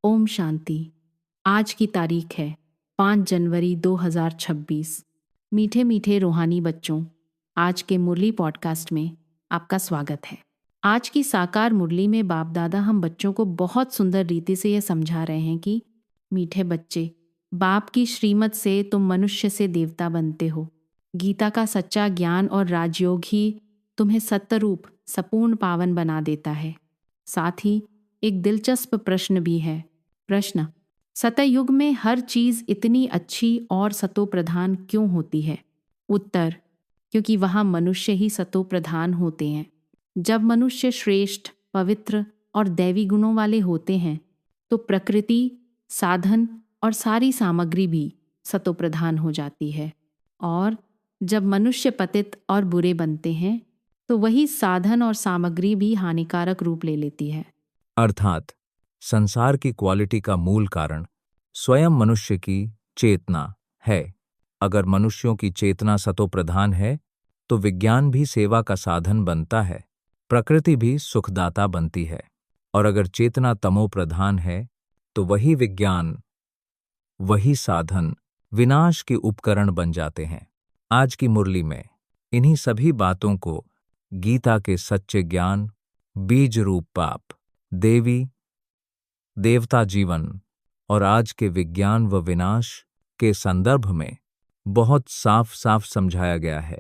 ओम शांति। आज की तारीख है 5 जनवरी 2026। मीठे मीठे रूहानी बच्चों, आज के मुरली पॉडकास्ट में आपका स्वागत है। आज की साकार मुरली में बाप दादा हम बच्चों को बहुत सुंदर रीति से यह समझा रहे हैं कि मीठे बच्चे, बाप की श्रीमत से तुम मनुष्य से देवता बनते हो। गीता का सच्चा ज्ञान और राजयोग ही तुम्हें सत्यरूप संपूर्ण पावन बना देता है। साथ ही एक दिलचस्प प्रश्न भी है। प्रश्न: सतयुग में हर चीज इतनी अच्छी और सतो प्रधान क्यों होती है? उत्तर: क्योंकि वहां मनुष्य ही सतो प्रधान होते हैं। जब मनुष्य श्रेष्ठ, पवित्र और दैवी गुणों वाले होते हैं तो प्रकृति, साधन और सारी सामग्री भी सतो प्रधान हो जाती है। और जब मनुष्य पतित और बुरे बनते हैं तो वही साधन और सामग्री भी हानिकारक रूप ले लेती है। अर्थात संसार की क्वालिटी का मूल कारण स्वयं मनुष्य की चेतना है। अगर मनुष्यों की चेतना सतोप्रधान है तो विज्ञान भी सेवा का साधन बनता है, प्रकृति भी सुखदाता बनती है। और अगर चेतना तमोप्रधान है तो वही विज्ञान, वही साधन विनाश के उपकरण बन जाते हैं। आज की मुरली में इन्हीं सभी बातों को गीता के सच्चे ज्ञान, बीज रूप पाप, देवी देवता जीवन और आज के विज्ञान व विनाश के संदर्भ में बहुत साफ साफ समझाया गया है।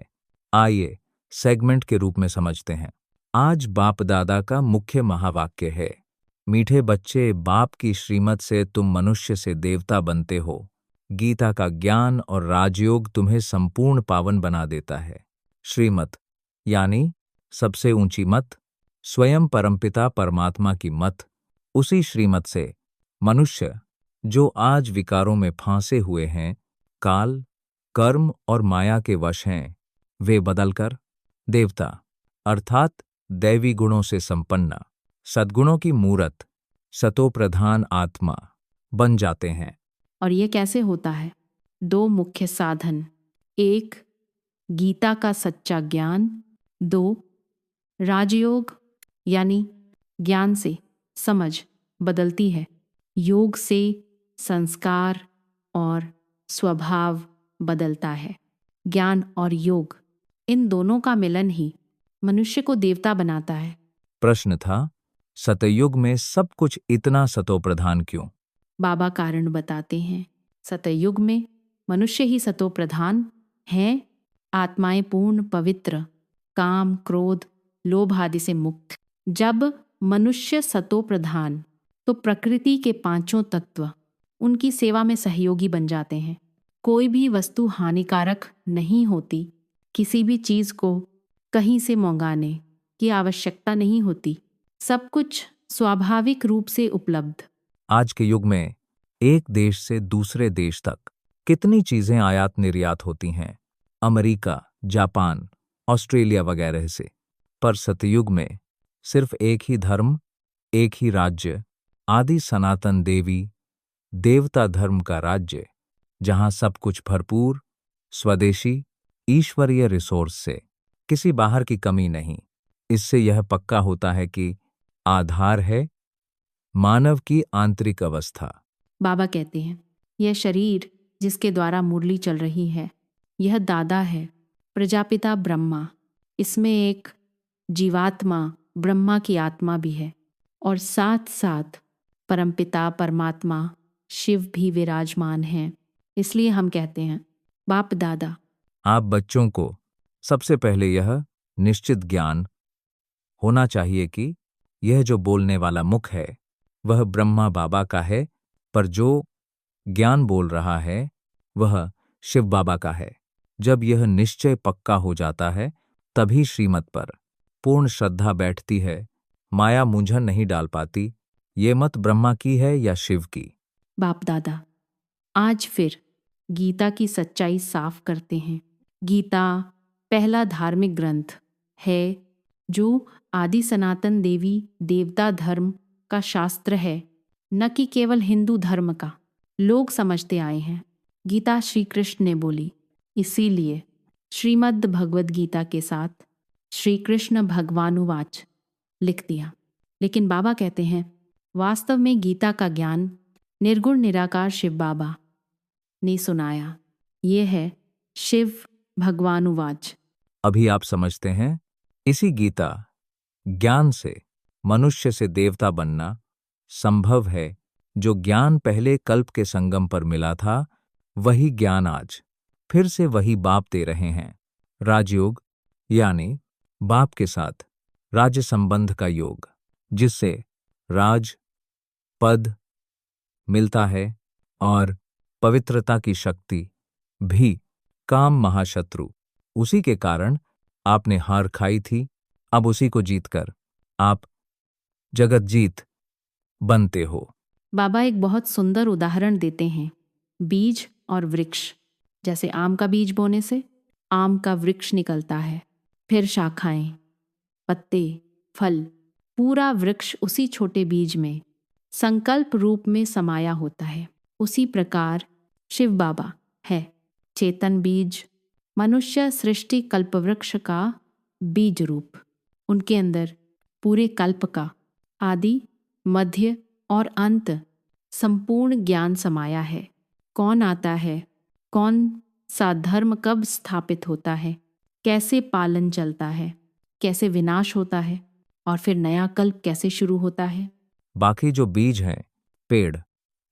आइए सेगमेंट के रूप में समझते हैं। आज बाप दादा का मुख्य महावाक्य है, मीठे बच्चे, बाप की श्रीमत से तुम मनुष्य से देवता बनते हो। गीता का ज्ञान और राजयोग तुम्हें संपूर्ण पावन बना देता है। श्रीमत यानी सबसे ऊंची मत, स्वयं परमपिता परमात्मा की मत। उसी श्रीमत से मनुष्य जो आज विकारों में फांसे हुए हैं, काल, कर्म और माया के वश हैं, वे बदलकर देवता अर्थात दैवी गुणों से संपन्न, सद्गुणों की मूरत, सतोप्रधान आत्मा बन जाते हैं। और ये कैसे होता है? 2 मुख्य साधन: 1 गीता का सच्चा ज्ञान, 2 राजयोग यानी ज्ञान से समझ बदलती है। योग से संस्कार और स्वभाव बदलता है। ज्ञान और योग, इन दोनों का मिलन ही मनुष्य को देवता बनाता है। प्रश्न था, सतयुग में सब कुछ इतना सतोप्रधान क्यों? बाबा कारण बताते हैं। सतयुग में मनुष्य ही सतो प्रधान हैं। आत्माएं पूर्ण, पवित्र, काम, क्रोध, लोभ आदि से मुक्त। जब मनुष्य सतो प्रधान तो प्रकृति के 5 तत्व उनकी सेवा में सहयोगी बन जाते हैं। कोई भी वस्तु हानिकारक नहीं होती। किसी भी चीज को कहीं से मंगाने की आवश्यकता नहीं होती। सब कुछ स्वाभाविक रूप से उपलब्ध। आज के युग में एक देश से दूसरे देश तक कितनी चीजें आयात निर्यात होती हैं, अमेरिका, जापान, ऑस्ट्रेलिया वगैरह से। पर सतयुग में सिर्फ एक ही धर्म, एक ही राज्य, आदि सनातन देवी देवता धर्म का राज्य, जहां सब कुछ भरपूर, स्वदेशी, ईश्वरीय रिसोर्स से, किसी बाहर की कमी नहीं। इससे यह पक्का होता है कि आधार है मानव की आंतरिक अवस्था। बाबा कहते हैं, यह शरीर जिसके द्वारा मुरली चल रही है, यह दादा है, प्रजापिता ब्रह्मा। इसमें एक जीवात्मा ब्रह्मा की आत्मा भी है और साथ साथ परमपिता परमात्मा शिव भी विराजमान हैं। इसलिए हम कहते हैं, बाप दादा। आप बच्चों को सबसे पहले यह निश्चित ज्ञान होना चाहिए कि यह जो बोलने वाला मुख है वह ब्रह्मा बाबा का है, पर जो ज्ञान बोल रहा है वह शिव बाबा का है। जब यह निश्चय पक्का हो जाता है तभी श्रीमत पर पूर्ण श्रद्धा बैठती है। माया मूंझन नहीं डाल पाती, ये मत ब्रह्मा की है या शिव की। बाप दादा आज फिर गीता की सच्चाई साफ करते हैं। गीता पहला धार्मिक ग्रंथ है जो आदि सनातन देवी देवता धर्म का शास्त्र है, न कि केवल हिंदू धर्म का। लोग समझते आए हैं। गीता श्री कृष्ण ने बोली, इसीलिए श्रीमद् भगवद गीता के साथ श्री कृष्ण भगवानुवाच लिख दिया। लेकिन बाबा कहते हैं, वास्तव में गीता का ज्ञान निर्गुण निराकार शिव बाबा ने सुनाया। ये है शिव भगवानुवाच। अभी आप समझते हैं, इसी गीता ज्ञान से मनुष्य से देवता बनना संभव है। जो ज्ञान पहले कल्प के संगम पर मिला था, वही ज्ञान आज फिर से वही बाप दे रहे हैं। राजयोग यानी बाप के साथ राज्य संबंध का योग, जिससे राज पद मिलता है और पवित्रता की शक्ति भी। काम महाशत्रु, उसी के कारण आपने हार खाई थी। अब उसी को जीतकर आप जगत जीत बनते हो। बाबा एक बहुत सुंदर उदाहरण देते हैं, बीज और वृक्ष। जैसे आम का बीज बोने से आम का वृक्ष निकलता है, फिर शाखाएं, पत्ते, फल, पूरा वृक्ष उसी छोटे बीज में संकल्प रूप में समाया होता है। उसी प्रकार शिव बाबा है चेतन बीज, मनुष्य सृष्टि कल्पवृक्ष का बीज रूप। उनके अंदर पूरे कल्प का आदि, मध्य और अंत संपूर्ण ज्ञान समाया है। कौन आता है, कौन सा धर्म कब स्थापित होता है, कैसे पालन चलता है, कैसे विनाश होता है और फिर नया कल्प कैसे शुरू होता है। बाकी जो बीज हैं, पेड़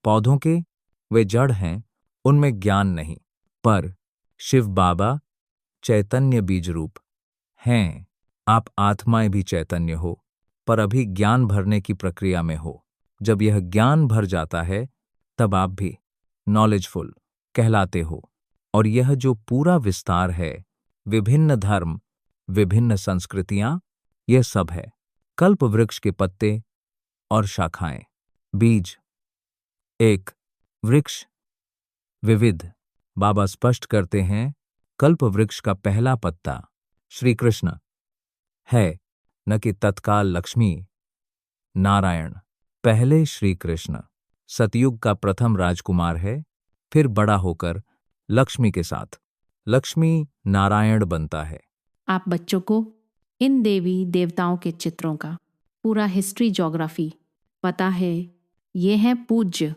पौधों के, वे जड़ हैं, उनमें ज्ञान नहीं। पर शिव बाबा चैतन्य बीज रूप हैं। आप आत्माएं भी चैतन्य हो, पर अभी ज्ञान भरने की प्रक्रिया में हो। जब यह ज्ञान भर जाता है, तब आप भी नॉलेजफुल कहलाते हो। और यह जो पूरा विस्तार है, विभिन्न धर्म, विभिन्न संस्कृतियां, यह सब है कल्प वृक्ष के पत्ते और शाखाएं। बीज एक, वृक्ष विविध। बाबा स्पष्ट करते हैं, कल्प वृक्ष का पहला पत्ता श्री कृष्ण है, न कि तत्काल लक्ष्मी नारायण। पहले श्री कृष्ण सतयुग का प्रथम राजकुमार है, फिर बड़ा होकर लक्ष्मी के साथ लक्ष्मी नारायण बनता है। आप बच्चों को इन देवी देवताओं के चित्रों का पूरा हिस्ट्री ज्योग्राफी पता है। ये हैं पूज्य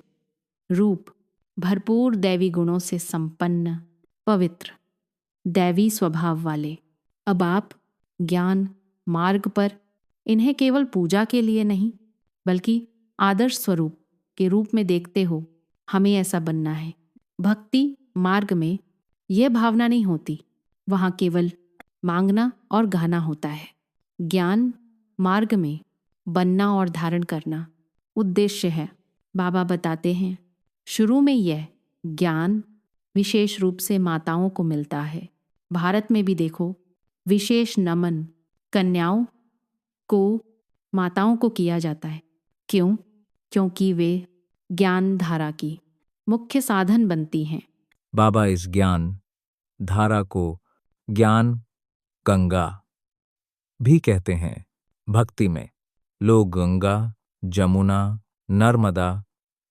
रूप, भरपूर दैवी गुणों से संपन्न, पवित्र, दैवी स्वभाव वाले। अब आप ज्ञान मार्ग पर इन्हें केवल पूजा के लिए नहीं, बल्कि आदर्श स्वरूप के रूप में देखते हो। हमें ऐसा बनना है। भक्ति मार्ग में यह भावना नहीं होती, वहाँ केवल मांगना और गाना होता है। ज्ञान मार्ग में बनना और धारण करना उद्देश्य है। बाबा बताते हैं, शुरू में यह ज्ञान विशेष रूप से माताओं को मिलता है। भारत में भी देखो, विशेष नमन कन्याओं को, माताओं को किया जाता है। क्यों? क्योंकि वे ज्ञान धारा की मुख्य साधन बनती हैं। बाबा इस ज्ञान धारा को ज्ञान गंगा भी कहते हैं। भक्ति में लोग गंगा, जमुना, नर्मदा,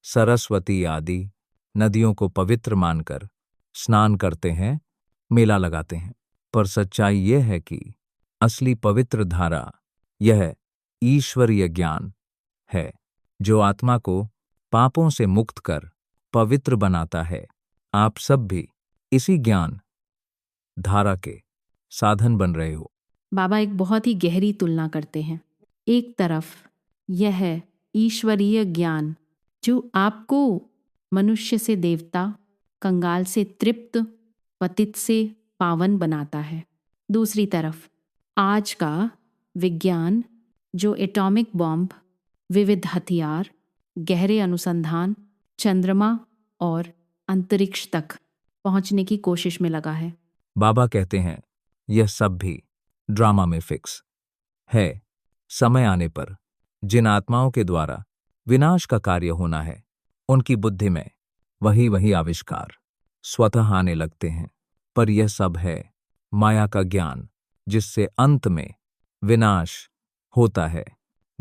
सरस्वती आदि नदियों को पवित्र मानकर स्नान करते हैं, मेला लगाते हैं। पर सच्चाई यह है कि असली पवित्र धारा यह ईश्वरीय ज्ञान है, जो आत्मा को पापों से मुक्त कर पवित्र बनाता है। आप सब भी इसी ज्ञान धारा के साधन बन रहे हो। बाबा एक बहुत ही गहरी तुलना करते हैं। एक तरफ यह है ईश्वरीय ज्ञान, जो आपको मनुष्य से देवता, कंगाल से तृप्त, पतित से पावन बनाता है। दूसरी तरफ आज का विज्ञान, जो एटॉमिक बॉम्ब, विविध हथियार, गहरे अनुसंधान, चंद्रमा और अंतरिक्ष तक पहुंचने की कोशिश में लगा है। बाबा कहते हैं, यह सब भी ड्रामा में फिक्स है। समय आने पर जिन आत्माओं के द्वारा विनाश का कार्य होना है, उनकी बुद्धि में वही वही आविष्कार स्वतः आने लगते हैं। पर यह सब है माया का ज्ञान, जिससे अंत में विनाश होता है।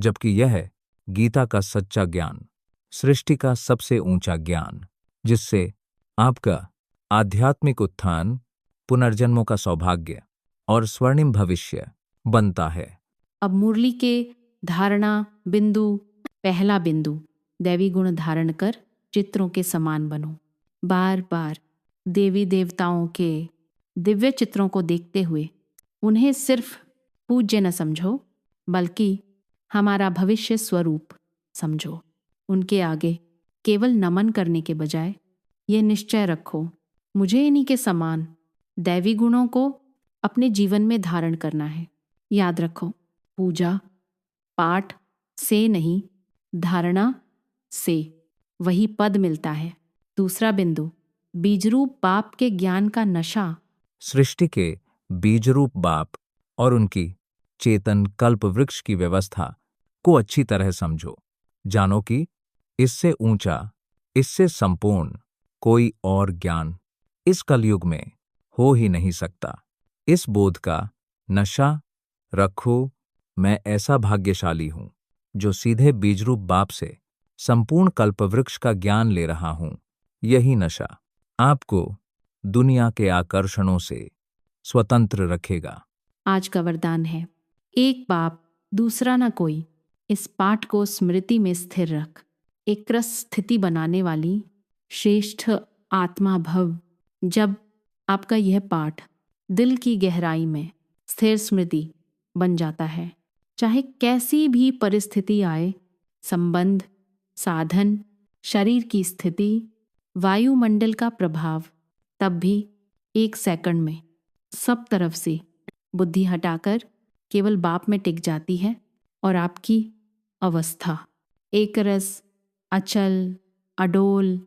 जबकि यह है गीता का सच्चा ज्ञान, सृष्टि का सबसे ऊंचा ज्ञान, जिससे आपका आध्यात्मिक उत्थान, पुनर्जन्मों का सौभाग्य और स्वर्णिम भविष्य बनता है। अब मुरली के धारणा बिंदु पहला बिंदु, दैवी गुण धारण कर चित्रों के समान बनो। बार बार देवी देवताओं के दिव्य चित्रों को देखते हुए उन्हें सिर्फ पूज्य न समझो, बल्कि हमारा भविष्य स्वरूप समझो। उनके आगे केवल नमन करने के बजाय ये निश्चय रखो, मुझे इन्हीं के समान दैवी गुणों को अपने जीवन में धारण करना है। याद रखो, पूजा पाठ से नहीं, धारणा से वही पद मिलता है। दूसरा बिंदु, बीजरूप बाप के ज्ञान का नशा। सृष्टि के बीजरूप बाप और उनकी चेतन कल्प वृक्ष की व्यवस्था को अच्छी तरह समझो। जानो कि इससे ऊंचा, इससे संपूर्ण कोई और ज्ञान इस कलयुग में हो ही नहीं सकता। इस बोध का नशा रखो, मैं ऐसा भाग्यशाली हूं जो सीधे बीजरूप बाप से संपूर्ण कल्पवृक्ष का ज्ञान ले रहा हूं। यही नशा आपको दुनिया के आकर्षणों से स्वतंत्र रखेगा। आज का वरदान है, एक बाप दूसरा न कोई। इस पाठ को स्मृति में स्थिर रख। एक रस स्थिति बनाने वाली श्रेष्ठ आत्मा भव। जब आपका यह पाठ दिल की गहराई में स्थिर स्मृति बन जाता है, चाहे कैसी भी परिस्थिति आए, संबंध, साधन, शरीर की स्थिति, वायुमंडल का प्रभाव, तब भी 1 सेकंड में सब तरफ से बुद्धि हटाकर केवल बाप में टिक जाती है और आपकी अवस्था एक रस, अचल, अडोल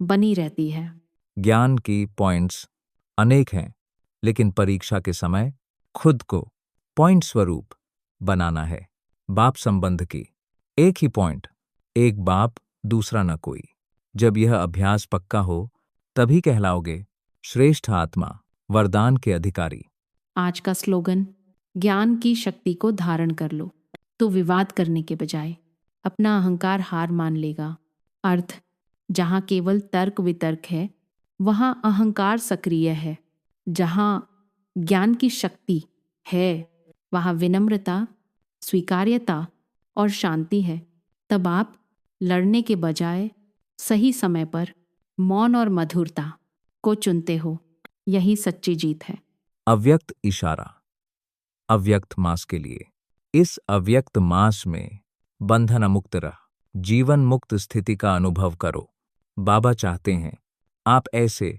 बनी रहती है। ज्ञान की पॉइंट्स अनेक हैं, लेकिन परीक्षा के समय खुद को पॉइंट स्वरूप बनाना है। बाप संबंध की एक ही पॉइंट, एक बाप दूसरा न कोई। जब यह अभ्यास पक्का हो, तभी कहलाओगे श्रेष्ठ आत्मा, वरदान के अधिकारी। आज का स्लोगन, ज्ञान की शक्ति को धारण कर लो तो विवाद करने के बजाय अपना अहंकार हार मान लेगा। अर्थ, जहाँ केवल तर्क वितर्क है, वहाँ अहंकार सक्रिय है। जहाँ ज्ञान की शक्ति है, वहाँ विनम्रता, स्वीकार्यता और शांति है। तब आप लड़ने के बजाय सही समय पर मौन और मधुरता को चुनते हो। यही सच्ची जीत है। अव्यक्त इशारा, अव्यक्त मास के लिए। इस अव्यक्त मास में बंधन मुक्त रह, जीवन मुक्त स्थिति का अनुभव करो। बाबा चाहते हैं आप ऐसे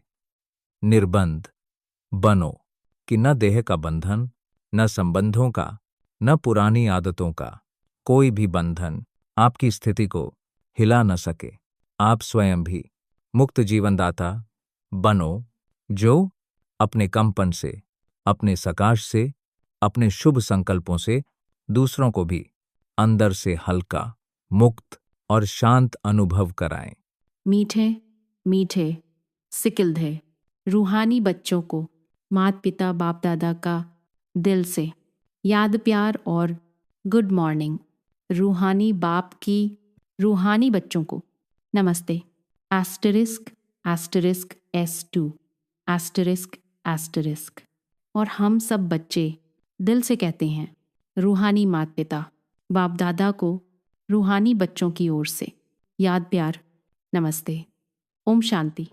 निर्बंध बनो कि न देह का बंधन, न संबंधों का, न पुरानी आदतों का कोई भी बंधन आपकी स्थिति को हिला न सके। आप स्वयं भी मुक्त जीवनदाता बनो, जो अपने कंपन से, अपने सकाश से, अपने शुभ संकल्पों से दूसरों को भी अंदर से हल्का, मुक्त और शांत अनुभव कराएं। मीठे मीठे सिकिलधे रूहानी बच्चों को माता पिता बाप दादा का दिल से याद, प्यार और गुड मॉर्निंग। रूहानी बाप की रूहानी बच्चों को नमस्ते। Asterisk asterisk S2 asterisk asterisk. और हम सब बच्चे दिल से कहते हैं, रूहानी माता पिता बाप दादा को रूहानी बच्चों की ओर से याद, प्यार, नमस्ते। ओम शांति।